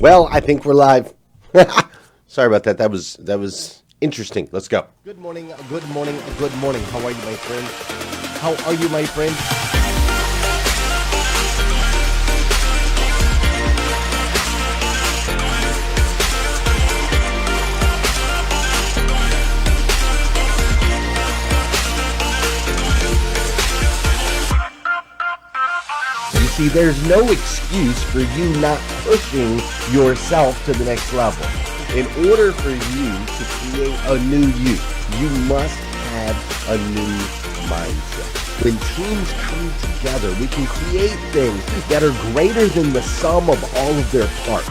Well, I think we're live. Sorry about that. That was interesting. Let's go. Good morning. Good morning. Good morning. How are you, my friend? How are you, my friend? See, there's no excuse for you not pushing yourself to the next level. In order for you to create a new you must have a new mindset. When teams come together, we can create things that are greater than the sum of all of their parts.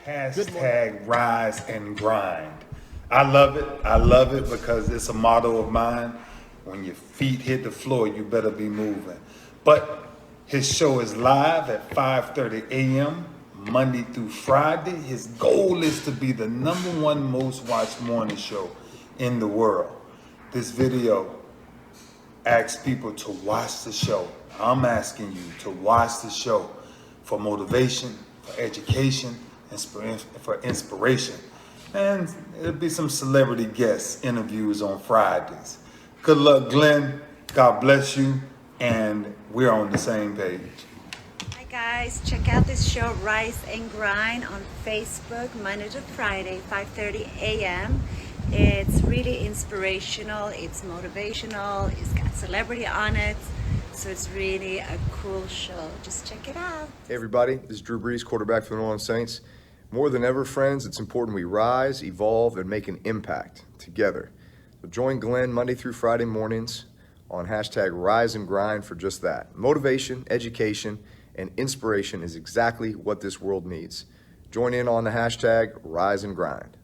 Hashtag rise and grind. I love it. I love it because it's a motto of mine. When your feet hit the floor, you better be moving. But his show is live at 5:30 a.m. Monday through Friday. His goal is to be the #1 most watched morning show in the world. This video asks people to watch the show. I'm asking you to watch the show for motivation, for education, for inspiration. And there'll be some celebrity guest interviews on Fridays. Good luck, Glenn. God bless you. And we're on the same page. Hi guys, check out this show Rise and Grind on Facebook Monday to Friday, 5:30 a.m. It's really inspirational, it's motivational, it's got celebrity on it. So it's really a cool show. Just check it out. Hey everybody, this is Drew Brees, quarterback for the New Orleans Saints. More than ever, friends, it's important we rise, evolve, and make an impact together. So join Glenn Monday through Friday mornings on hashtag Rise and Grind for just that. Motivation, education, and inspiration is exactly what this world needs. Join in on the hashtag Rise and Grind.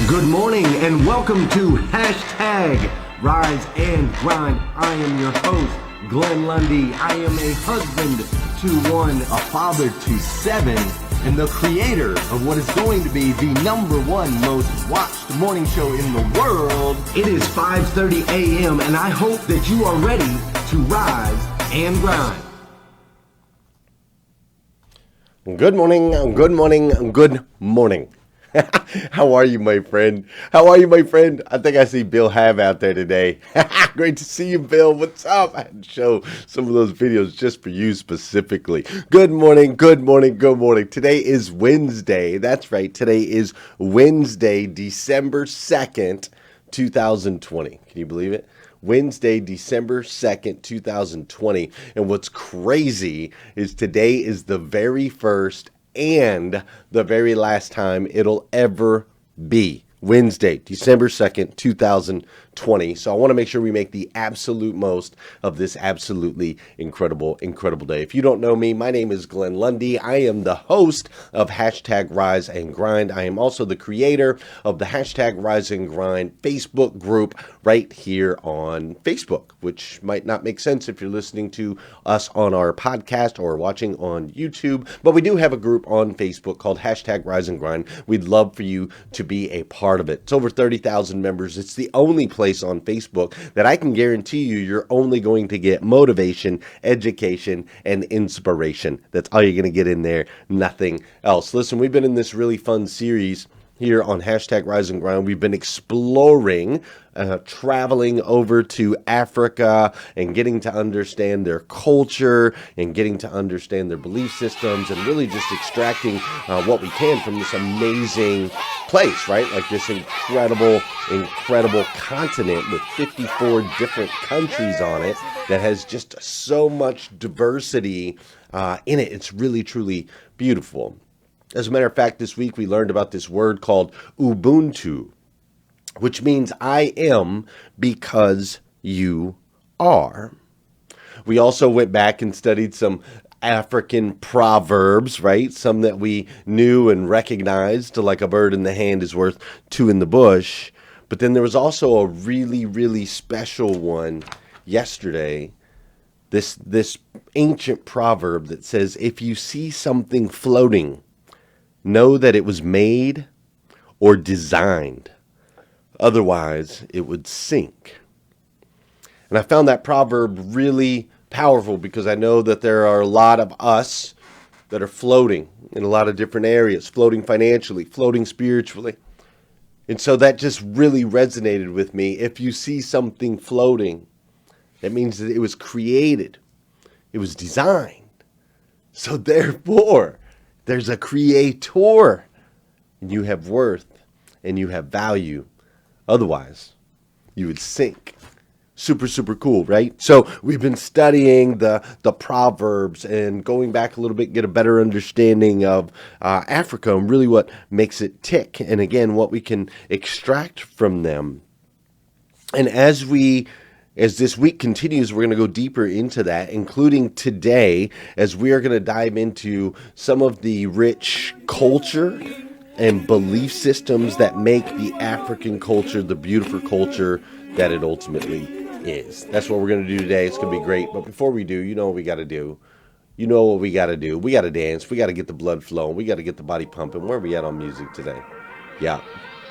Good morning and welcome to hashtag Rise and Grind. I am your host, Glenn Lundy. I am a husband to one, a father to seven, and the creator of what is going to be the #1 most watched morning show in the world. It is 5:30 a.m. and I hope that you are ready to rise and grind. Good morning. Good morning. Good morning. How are you, my friend? How are you, my friend? I think I see Bill Have out there today. Great to see you, Bill. What's up? I had to show some of those videos just for you specifically. Good morning, good morning, good morning. Today is Wednesday. That's right. Today is Wednesday, December 2nd, 2020. Can you believe it? Wednesday, December 2nd, 2020. And what's crazy is today is the very first and the very last time it'll ever be. Wednesday, December 2nd, 2020. So I want to make sure we make the absolute most of this absolutely incredible day. If you don't know me, my name is Glenn Lundy. I am the host of hashtag Rise and Grind. I am also the creator of the hashtag Rise and Grind Facebook group right here on Facebook, which might not make sense if you're listening to us on our podcast or watching on YouTube, but we do have a group on Facebook called hashtag Rise and Grind. We'd love for you to be a part of it. It's over 30,000 members. It's the only place on Facebook that I can guarantee you're only going to get motivation, education, and inspiration. That's all you're going to get in there, nothing else. Listen, we've been in this really fun series here on hashtag Rise and Grind. We've been exploring, traveling over to Africa and getting to understand their culture and getting to understand their belief systems and really just extracting what we can from this amazing place, right? Like this incredible continent with 54 different countries on it that has just so much diversity in it. It's really, truly beautiful. As a matter of fact, this week we learned about this word called Ubuntu, which means I am because you are. We also went back and studied some African proverbs, right? Some that we knew and recognized, like a bird in the hand is worth two in the bush. But then there was also a really, really special one yesterday. This ancient proverb that says, if you see something floating, know that it was made or designed. Otherwise, it would sink. And I found that proverb really powerful because I know that there are a lot of us that are floating in a lot of different areas, floating financially, floating spiritually. And so that just really resonated with me. If you see something floating, that means that it was created. It was designed. So therefore, there's a creator. And you have worth and you have value. Otherwise, you would sink. Super, super cool, right? So we've been studying the Proverbs and going back a little bit, get a better understanding of Africa and really what makes it tick. And again, what we can extract from them. And as this week continues, we're going to go deeper into that, including today, as we are going to dive into some of the rich culture and belief systems that make the African culture the beautiful culture that it ultimately is. That's what we're going to do today. It's going to be great. But before we do, you know what we got to do. You know what we got to do. We got to dance. We got to get the blood flowing. We got to get the body pumping. Where are we at on music today? Yeah,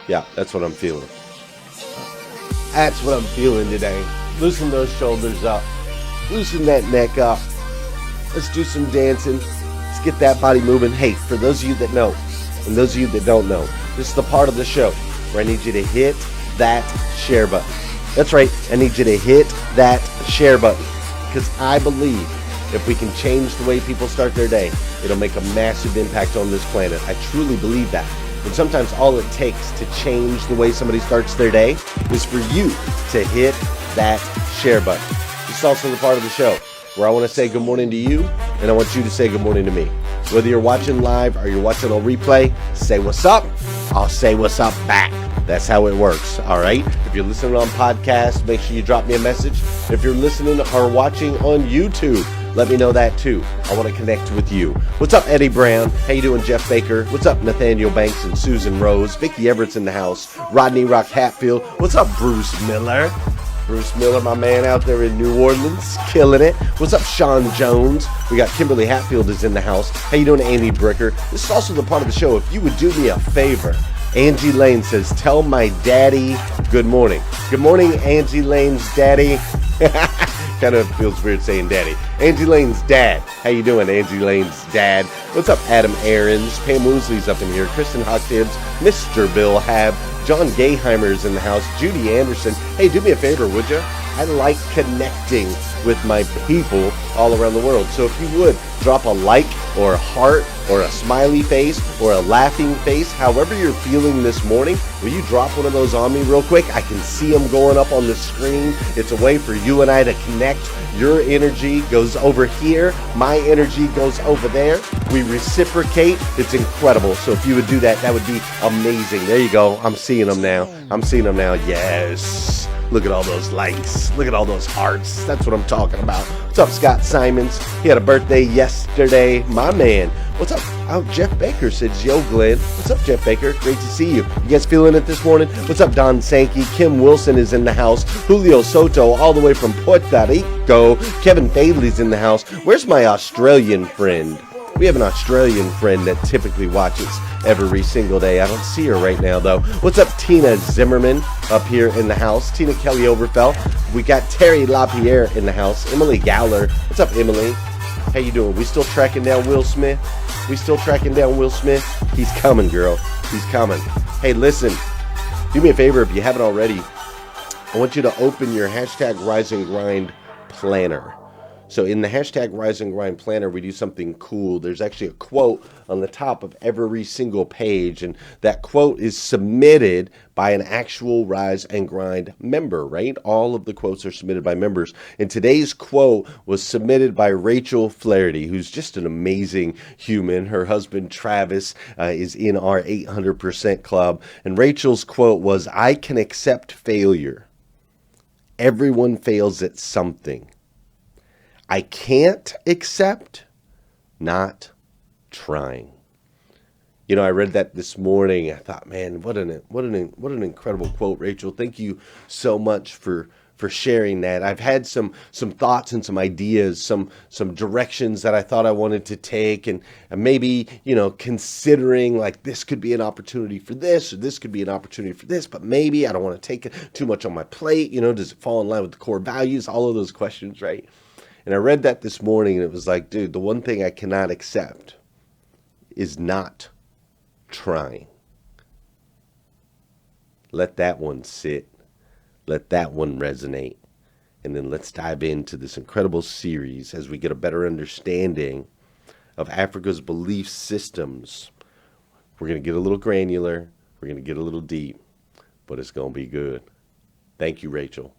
that's what I'm feeling. That's what I'm feeling today. Loosen those shoulders up. Loosen that neck up. Let's do some dancing. Let's get that body moving. Hey, for those of you that know, and those of you that don't know, this is the part of the show where I need you to hit that share button. That's right. I need you to hit that share button because I believe if we can change the way people start their day, it'll make a massive impact on this planet. I truly believe that. And sometimes all it takes to change the way somebody starts their day is for you to hit that share button. This is also the part of the show where I want to say good morning to you, and I want you to say good morning to me. Whether you're watching live or you're watching on replay, say what's up. I'll say what's up back. That's how it works, all right? If you're listening on podcast, make sure you drop me a message. If you're listening or watching on YouTube, let me know that too. I want to connect with you. What's up, Eddie Brown? How you doing, Jeff Baker? What's up, Nathaniel Banks and Susan Rose? Vicky Everett's in the house. Rodney Rock Hatfield. What's up, Bruce Miller? Bruce Miller, my man out there in New Orleans, killing it. What's up, Sean Jones? We got Kimberly Hatfield is in the house. How you doing, Andy Bricker? This is also the part of the show. If you would do me a favor, Angie Lane says, tell my daddy good morning. Good morning, Angie Lane's daddy. Kind of feels weird saying daddy. Angie Lane's dad. How you doing, Angie Lane's dad? What's up, Adam Aarons? Pam Woosley's up in here. Kristen Hocktibbs, Mr. Bill Hab, John Gayheimer's in the house. Judy Anderson. Hey, do me a favor, would you? I like connecting with my people all around the world. So if you would, drop a like or a heart or a smiley face or a laughing face, however you're feeling this morning, will you drop one of those on me real quick? I can see them going up on the screen. It's a way for you and I to connect. Your energy goes over here. My energy goes over there. We reciprocate. It's incredible. So if you would do that, that would be amazing. There you go. I'm seeing them now. Yes. Look at all those likes. Look at all those hearts. That's what I'm talking about. What's up, Scott Simons? He had a birthday yesterday. My man. What's up? Oh, Jeff Baker says, yo, Glenn. What's up, Jeff Baker? Great to see you. You guys feeling it this morning? What's up, Don Sankey? Kim Wilson is in the house. Julio Soto all the way from Puerto Rico. Kevin Bailey's in the house. Where's my Australian friend? We have an Australian friend that typically watches every single day. I don't see her right now, though. What's up, Tina Zimmerman up here in the house? Tina Kelly Overfell. We got Terry LaPierre in the house. Emily Gowler. What's up, Emily? How you doing? We still tracking down Will Smith? He's coming, girl. He's coming. Hey, listen. Do me a favor if you haven't already. I want you to open your hashtag Rise and Grind planner. So in the hashtag Rise and Grind planner, we do something cool. There's actually a quote on the top of every single page, and that quote is submitted by an actual Rise and Grind member, right? All of the quotes are submitted by members. And today's quote was submitted by Rachel Flaherty, who's just an amazing human. Her husband, Travis, is in our 800% club. And Rachel's quote was, I can accept failure. Everyone fails at something. I can't accept not trying. You know, I read that this morning. I thought, man, what an incredible quote, Rachel. Thank you so much for sharing that. I've had some thoughts and some ideas, some directions that I thought I wanted to take, and maybe, you know, considering like this could be an opportunity for this, or this could be an opportunity for this, but maybe I don't want to take too much on my plate. You know, does it fall in line with the core values? All of those questions, right? And I read that this morning, and it was like, dude, the one thing I cannot accept is not trying. Let that one sit. Let that one resonate. And then let's dive into this incredible series as we get a better understanding of Africa's belief systems. We're going to get a little granular. We're going to get a little deep. But it's going to be good. Thank you, Rachel.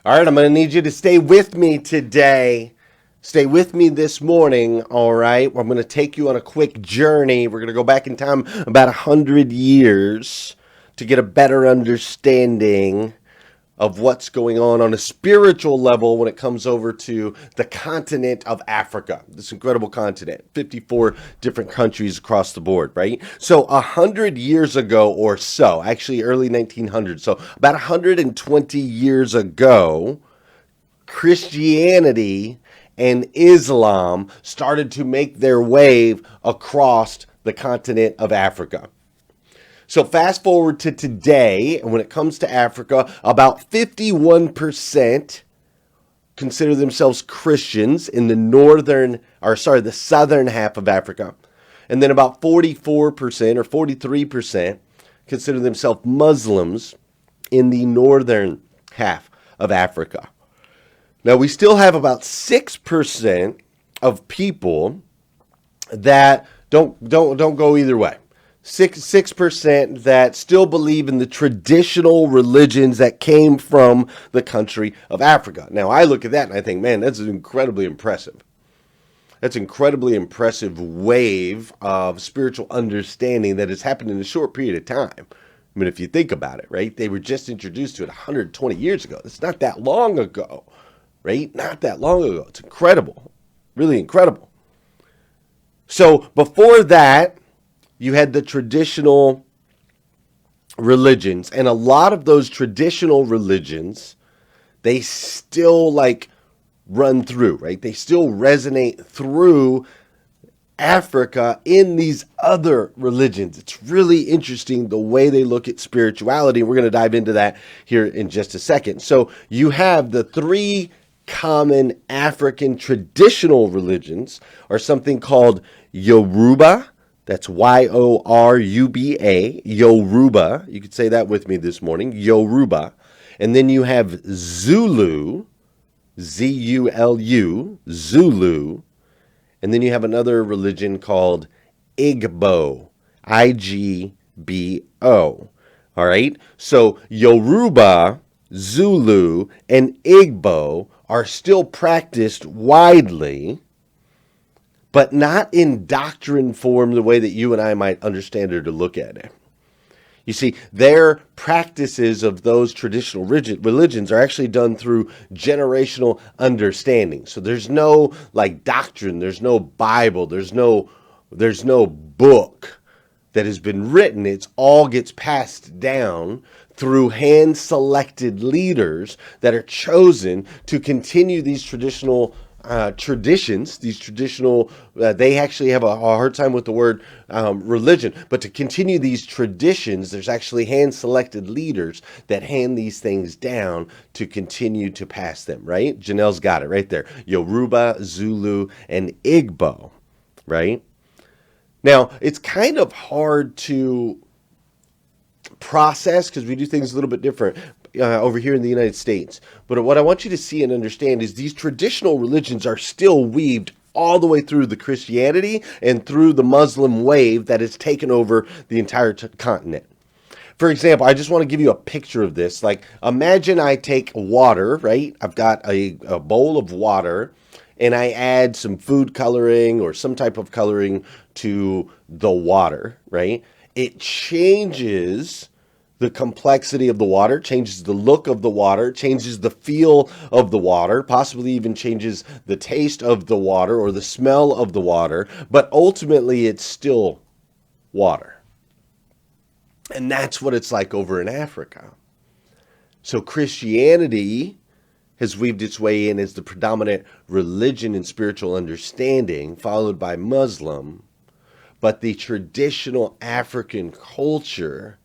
All right, I'm going to need you to stay with me today. Stay with me this morning, all right? I'm going to take you on a quick journey. We're going to go back in time about 100 years to get a better understanding of what's going on a spiritual level when it comes over to the continent of Africa, this incredible continent, 54 different countries across the board, right? So 100 years ago or so, actually early 1900s, so about 120 years ago, Christianity and Islam started to make their way across the continent of Africa. So fast forward to today, and when it comes to Africa, about 51% consider themselves Christians in the southern half of Africa. And then about 44% or 43% consider themselves Muslims in the northern half of Africa. Now we still have about 6% of people that don't go either way. 6% that still believe in the traditional religions that came from the country of Africa. Now, I look at that and I think, man, that's incredibly impressive. That's an incredibly impressive wave of spiritual understanding that has happened in a short period of time. I mean, if you think about it, right? They were just introduced to it 120 years ago. It's not that long ago, right? Not that long ago. It's incredible. Really incredible. So before that, you had the traditional religions, and a lot of those traditional religions, they still run through, right? They still resonate through Africa in these other religions. It's really interesting the way they look at spirituality. We're going to dive into that here in just a second. So you have the three common African traditional religions are something called Yoruba. That's Yoruba, Yoruba. You could say that with me this morning, Yoruba. And then you have Zulu, Z-U-L-U, Zulu. And then you have another religion called Igbo, I-G-B-O. All right? So Yoruba, Zulu, and Igbo are still practiced widely, but not in doctrine form the way that you and I might understand or to look at it. You see, their practices of those traditional religions are actually done through generational understanding. So there's no doctrine, there's no Bible, there's no book that has been written. It's all gets passed down through hand-selected leaders that are chosen to continue these traditional traditions, they actually have a hard time with the word religion, but to continue these traditions, there's actually hand-selected leaders that hand these things down to continue to pass them, right? Janelle's got it right there. Yoruba, Zulu, and Igbo, right? Now, it's kind of hard to process because we do things a little bit different. over here in the United States. But what I want you to see and understand is these traditional religions are still weaved all the way through the Christianity and through the Muslim wave that has taken over the entire continent. For example, I just want to give you a picture of this. Like, imagine I take water, right? I've got a bowl of water, and I add some food coloring or some type of coloring to the water, right? It changes the complexity of the water, changes the look of the water, changes the feel of the water, possibly even changes the taste of the water or the smell of the water, but ultimately it's still water. And that's what it's like over in Africa. So Christianity has weaved its way in as the predominant religion and spiritual understanding, followed by Muslim. But the traditional African culture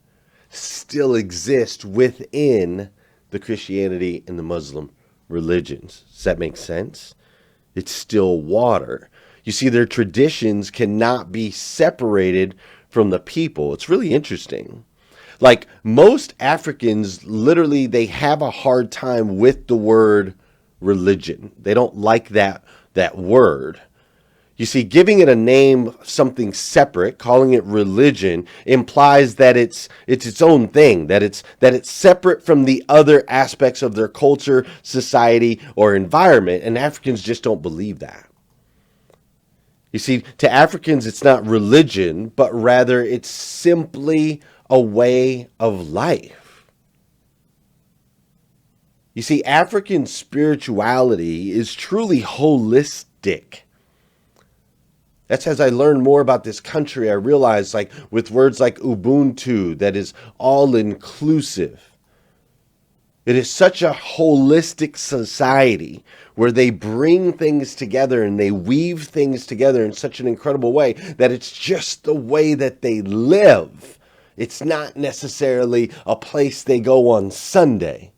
still exists within the Christianity and the Muslim religions. Does that make sense? It's still water. You see, their traditions cannot be separated from the people. It's really interesting. Like, most Africans, literally, they have a hard time with the word religion. They don't like that word. You see, giving it a name, something separate, calling it religion, implies that it's its own thing, that it's separate from the other aspects of their culture, society, or environment. And Africans just don't believe that. You see, to Africans, it's not religion, but rather it's simply a way of life. You see, African spirituality is truly holistic. That's as I learn more about this country, I realize, like, with words like Ubuntu, that is all inclusive. It is such a holistic society where they bring things together and they weave things together in such an incredible way that it's just the way that they live. It's not necessarily a place they go on Sunday.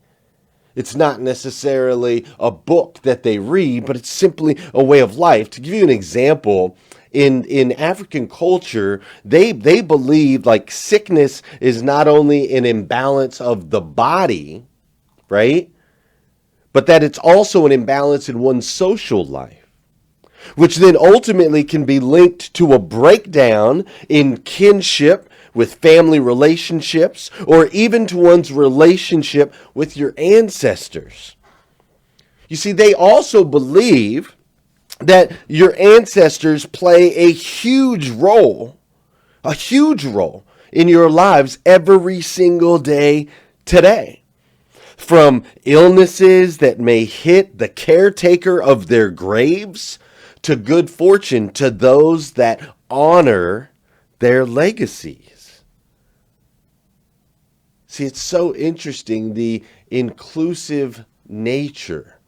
It's not necessarily a book that they read, but it's simply a way of life. To give you an example, in African culture, they believe like sickness is not only an imbalance of the body, right? But that it's also an imbalance in one's social life, which then ultimately can be linked to a breakdown in kinship with family relationships, or even to one's relationship with your ancestors. You see, they also believe that your ancestors play a huge role in your lives every single day today. From illnesses that may hit the caretaker of their graves, to good fortune to those that honor their legacies. See, it's so interesting, the inclusive nature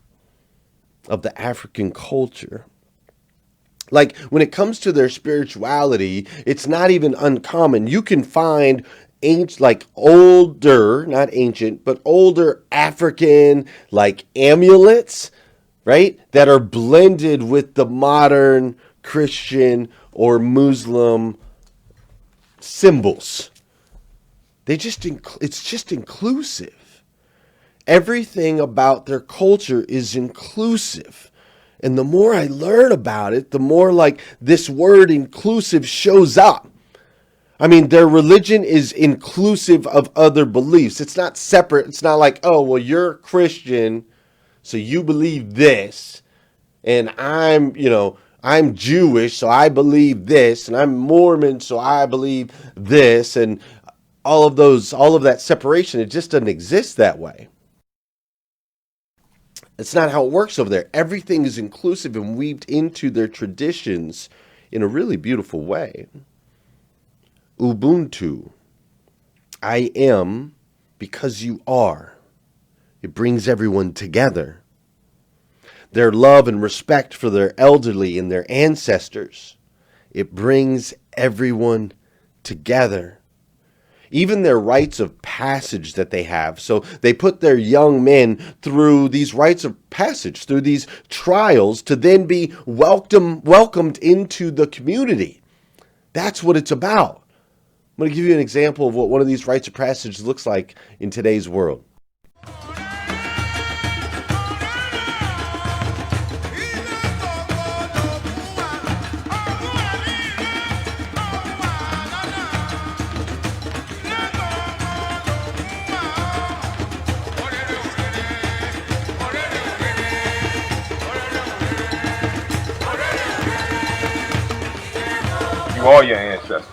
of the African culture. Like, when it comes to their spirituality, it's not even uncommon. You can find older, not ancient, but older African, like, amulets, right, that are blended with the modern Christian or Muslim symbols. It's just inclusive. Everything about their culture is inclusive. And the more I learn about it, the more like this word inclusive shows up. I mean, their religion is inclusive of other beliefs. It's not separate. It's not like, oh, well, you're Christian, so you believe this, and I'm Jewish, so I believe this, and I'm Mormon, so I believe this, and all of that separation. It just doesn't exist that way. It's not how it works over there. Everything is inclusive and weaved into their traditions in a really beautiful way. Ubuntu. I am because you are. It brings everyone together. Their love and respect for their elderly and their ancestors. It brings everyone together. Even their rites of passage that they have. So they put their young men through these rites of passage, through these trials, to then be welcomed into the community. That's what it's about. I'm going to give you an example of what one of these rites of passage looks like in today's world. you all your ancestors.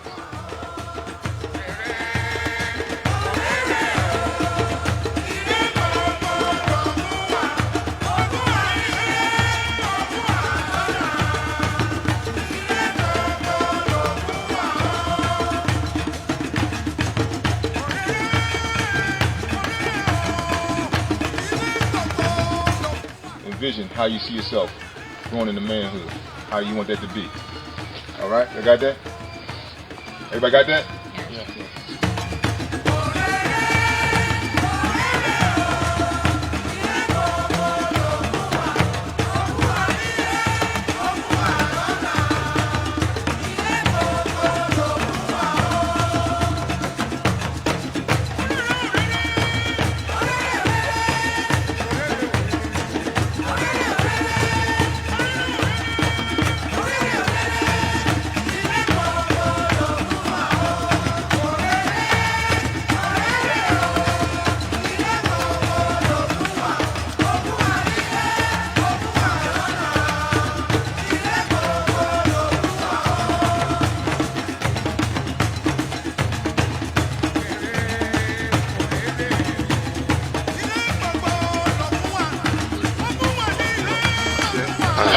Envision how you see yourself growing into manhood, how you want that to be. All right, I got that? Everybody got that? Yeah.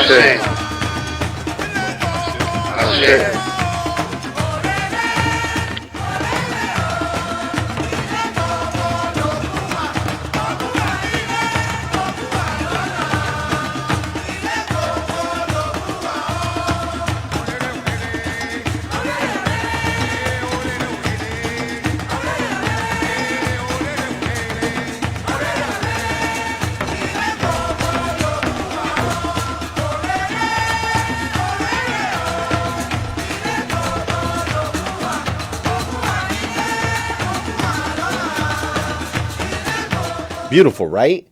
That's it. Beautiful, right?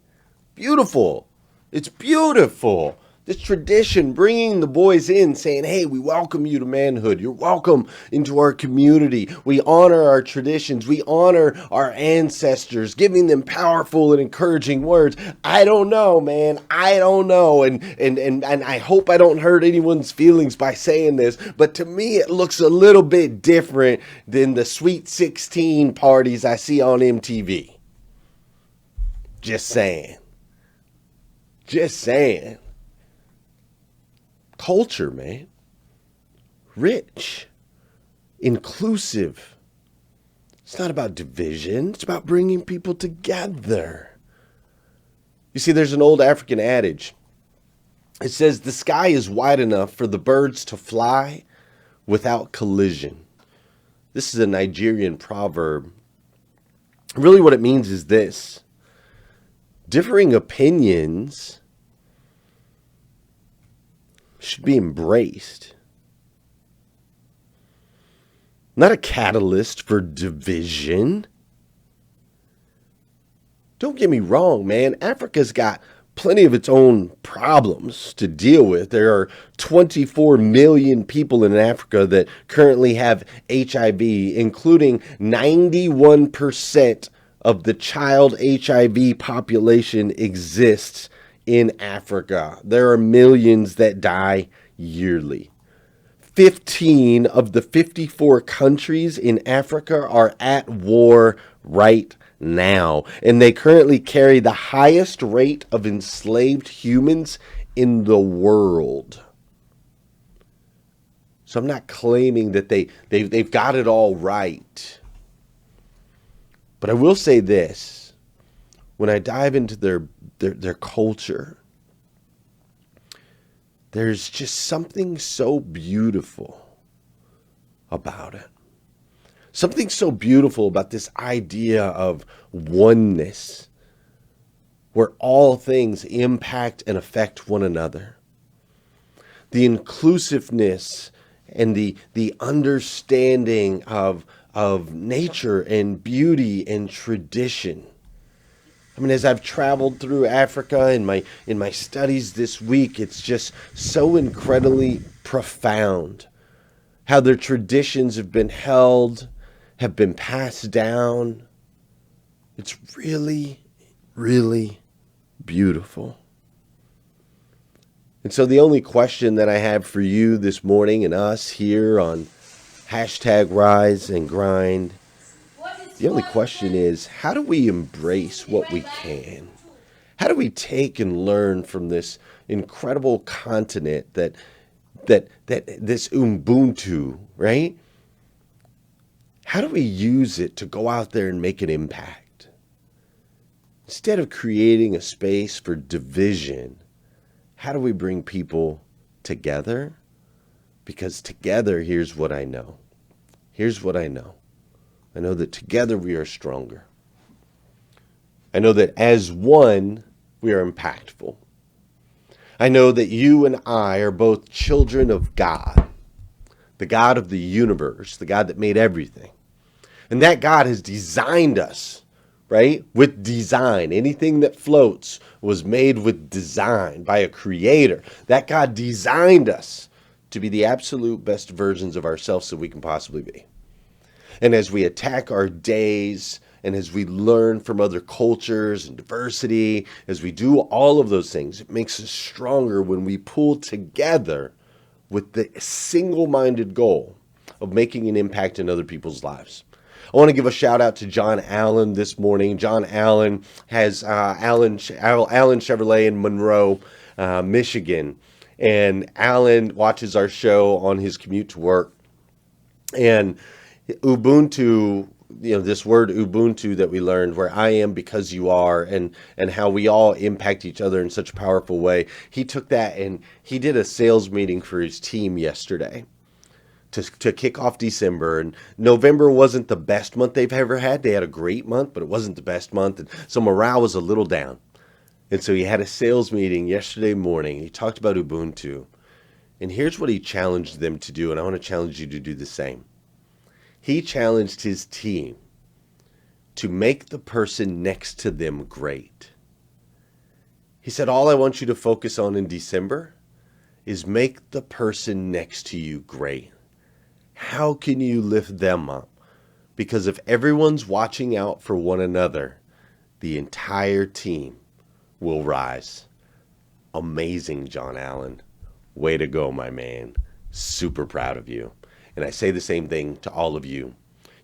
Beautiful. It's beautiful. This tradition, bringing the boys in, saying, hey, we welcome you to manhood. You're welcome into our community. We honor our traditions. We honor our ancestors, giving them powerful and encouraging words. I don't know, man. I don't know. And I hope I don't hurt anyone's feelings by saying this, but to me, it looks a little bit different than the Sweet 16 parties I see on MTV. Just saying. Just saying. Culture, man. Rich. Inclusive. It's not about division. It's about bringing people together. You see, there's an old African adage. It says, the sky is wide enough for the birds to fly without collision. This is a Nigerian proverb. Really what it means is this. Differing opinions should be embraced. Not a catalyst for division. Don't get me wrong, man. Africa's got plenty of its own problems to deal with. There are 24 million people in Africa that currently have HIV, including 91% of the child HIV population exists in Africa. There are millions that die yearly. 15 of the 54 countries in Africa are at war right now, and they currently carry the highest rate of enslaved humans in the world. So I'm not claiming that they've got it all right. But I will say this, when I dive into their culture, there's just something so beautiful about it. Something so beautiful about this idea of oneness, where all things impact and affect one another. The inclusiveness and the understanding of nature and beauty and tradition. I mean, as I've traveled through Africa in my studies this week, it's just so incredibly profound how their traditions have been held, have been passed down. It's really, really beautiful. And so the only question that I have for you this morning and us here on Hashtag rise and grind. The only question is, how do we embrace what we can? How do we take and learn from this incredible continent that this Ubuntu, right? How do we use it to go out there and make an impact? Instead of creating a space for division, how do we bring people together? Because together, here's what I know. Here's what I know. I know that together we are stronger. I know that as one, we are impactful. I know that you and I are both children of God, the God of the universe, the God that made everything. And that God has designed us, right? With design. Anything that floats was made with design by a creator. That God designed us to be the absolute best versions of ourselves that we can possibly be. And as we attack our days, and as we learn from other cultures and diversity, as we do all of those things, it makes us stronger when we pull together with the single-minded goal of making an impact in other people's lives. I want to give a shout out to John Allen this morning. John Allen has Allen Chevrolet in Monroe, Michigan. And Allen watches our show on his commute to work. And Ubuntu, this word Ubuntu that we learned, where I am because you are, and how we all impact each other in such a powerful way. He took that and he did a sales meeting for his team yesterday to kick off December. And November wasn't the best month they've ever had. They had a great month, but it wasn't the best month. And so morale was a little down. And so he had a sales meeting yesterday morning. He talked about Ubuntu. And here's what he challenged them to do, and I want to challenge you to do the same. He challenged his team to make the person next to them great. He said, all I want you to focus on in December is make the person next to you great. How can you lift them up? Because if everyone's watching out for one another, the entire team will rise. Amazing, John Allen. Way to go, my man. Super proud of you. And I say the same thing to all of you.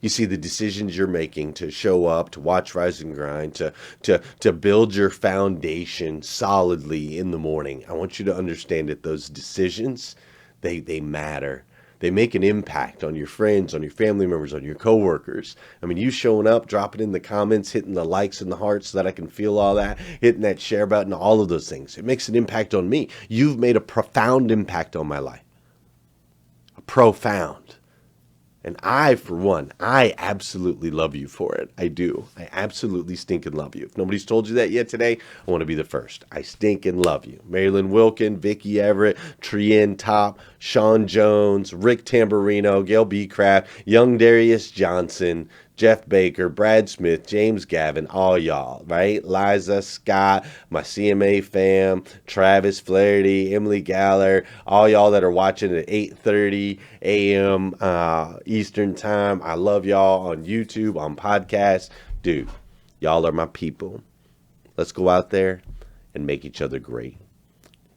You see, the decisions you're making to show up, to watch Rise and Grind, to build your foundation solidly in the morning. I want you to understand that those decisions, they matter. They make an impact on your friends, on your family members, on your coworkers. I mean, you showing up, dropping in the comments, hitting the likes and the hearts so that I can feel all that, hitting that share button, all of those things. It makes an impact on me. You've made a profound impact on my life. Profound. And I, for one, I absolutely love you for it. I do. I absolutely stinking love you. If nobody's told you that yet today, I want to be the first. I stinking love you. Marilyn Wilkin, Vicky Everett, Trien Top, Sean Jones, Rick Tamburino, Gail B. Craft, Young Darius Johnson, Jeff Baker, Brad Smith, James Gavin, all y'all, right? Liza, Scott, my CMA fam, Travis Flaherty, Emily Galler, all y'all that are watching at 8:30 a.m. Eastern time. I love y'all on YouTube, on podcasts. Dude, y'all are my people. Let's go out there and make each other great.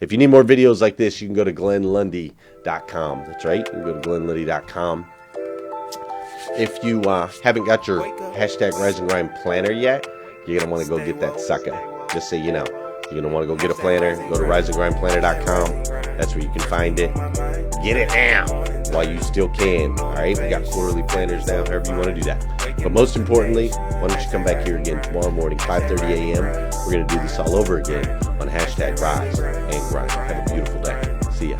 If you need more videos like this, you can go to glennlundy.com. That's right. You can go to glennlundy.com. If you haven't got your hashtag Rise and Grind planner yet, you're going to want to go get that sucker. Just so you know. You're going to want to go get a planner. Go to riseandgrindplanner.com. That's where you can find it. Get it now while you still can. All right? We got quarterly planners now, however you want to do that. But most importantly, why don't you come back here again tomorrow morning, 5:30 a.m. We're going to do this all over again on hashtag Rise and Grind. Have a beautiful day. See ya.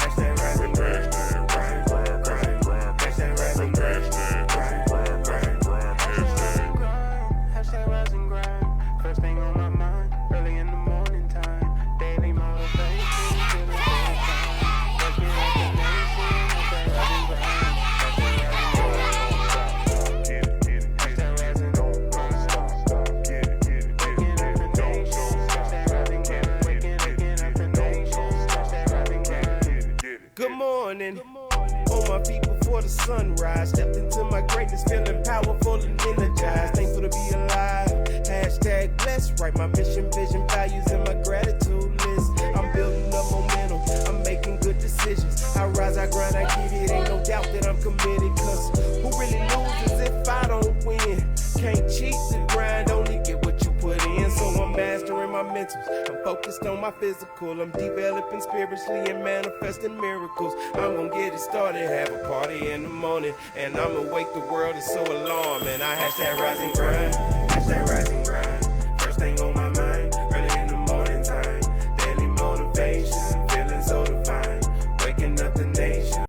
On my feet before the sunrise, stepped into my greatness, feeling powerful and energized. Thankful to be alive. Hashtag blessed. Write my mission, vision, values, and my gratitude list. I'm building up momentum. I'm making good decisions. I rise, I grind, I get it. Ain't no doubt that I'm committed, cause fundamentals. I'm focused on my physical. I'm developing spiritually and manifesting miracles. I'm gonna get it started, have a party in the morning, and I'ma wake the world. It's so alarming. I hashtag rise and grind, hashtag rise and grind. First thing on